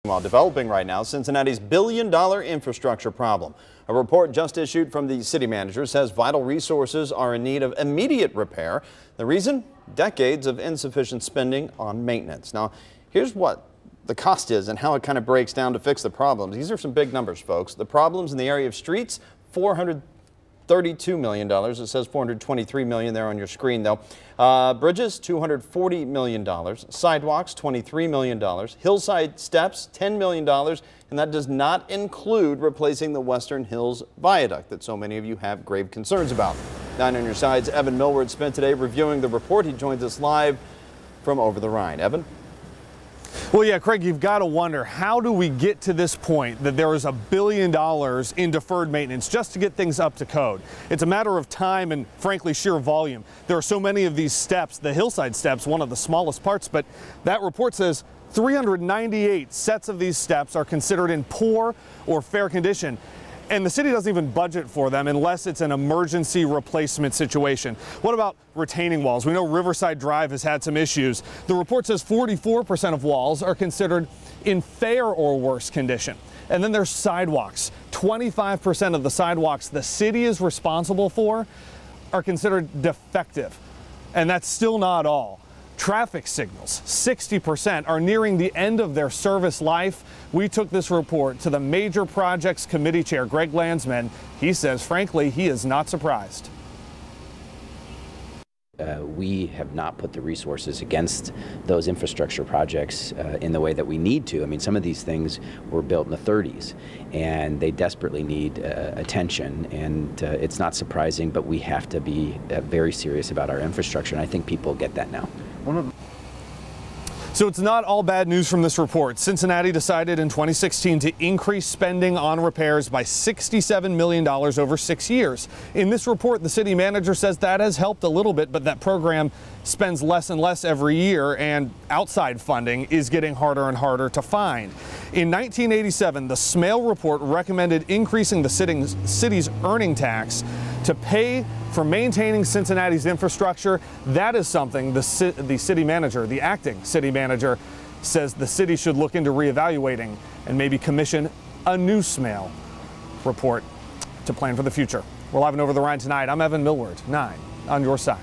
While developing right now, Cincinnati's billion-dollar infrastructure problem. A report just issued from the city manager says vital resources are in need of immediate repair. The reason? Decades of insufficient spending on maintenance. Now, here's what the cost is and how it kind of breaks down to fix the problems. These are some big numbers, folks. The problems in the area of streets, $432 million. It says $423 million there on your screen, though. Bridges, $240 million. Sidewalks, $23 million. Hillside steps, $10 million. And that does not include replacing the Western Hills Viaduct that so many of you have grave concerns about. 9 on your side's Evan Millward spent today reviewing the report. He joins us live from over the Rhine. Evan? Well, yeah, Craig, you've got to wonder, how do we get to this point that there is $1 billion in deferred maintenance just to get things up to code? It's a matter of time and, frankly, sheer volume. There are so many of these steps, the hillside steps, one of the smallest parts, but that report says 398 sets of these steps are considered in poor or fair condition. And the city doesn't even budget for them unless it's an emergency replacement situation. What about retaining walls? We know Riverside Drive has had some issues. The report says 44% of walls are considered in fair or worse condition. And then there's sidewalks. 25% of the sidewalks the city is responsible for are considered defective. And that's still not all. Traffic signals, 60% are nearing the end of their service life. We took this report to the Major Projects Committee Chair, Greg Landsman. He says, frankly, he is not surprised. We have not put the resources against those infrastructure projects in the way that we need to. I mean, some of these things were built in the 30s, and they desperately need attention. And it's not surprising, but we have to be very serious about our infrastructure, and I think people get that now. So it's not all bad news from this report. Cincinnati decided in 2016 to increase spending on repairs by $67 million over 6 years. In this report, the city manager says that has helped a little bit, but that program spends less and less every year, and outside funding is getting harder and harder to find. In 1987, the Smale report recommended increasing the city's earning tax to pay for maintaining Cincinnati's infrastructure. That is something the city manager, the acting city manager, says the city should look into reevaluating and maybe commission a new Smale report to plan for the future. We're live and over the Rhine tonight. I'm Evan Millward, 9 on your side.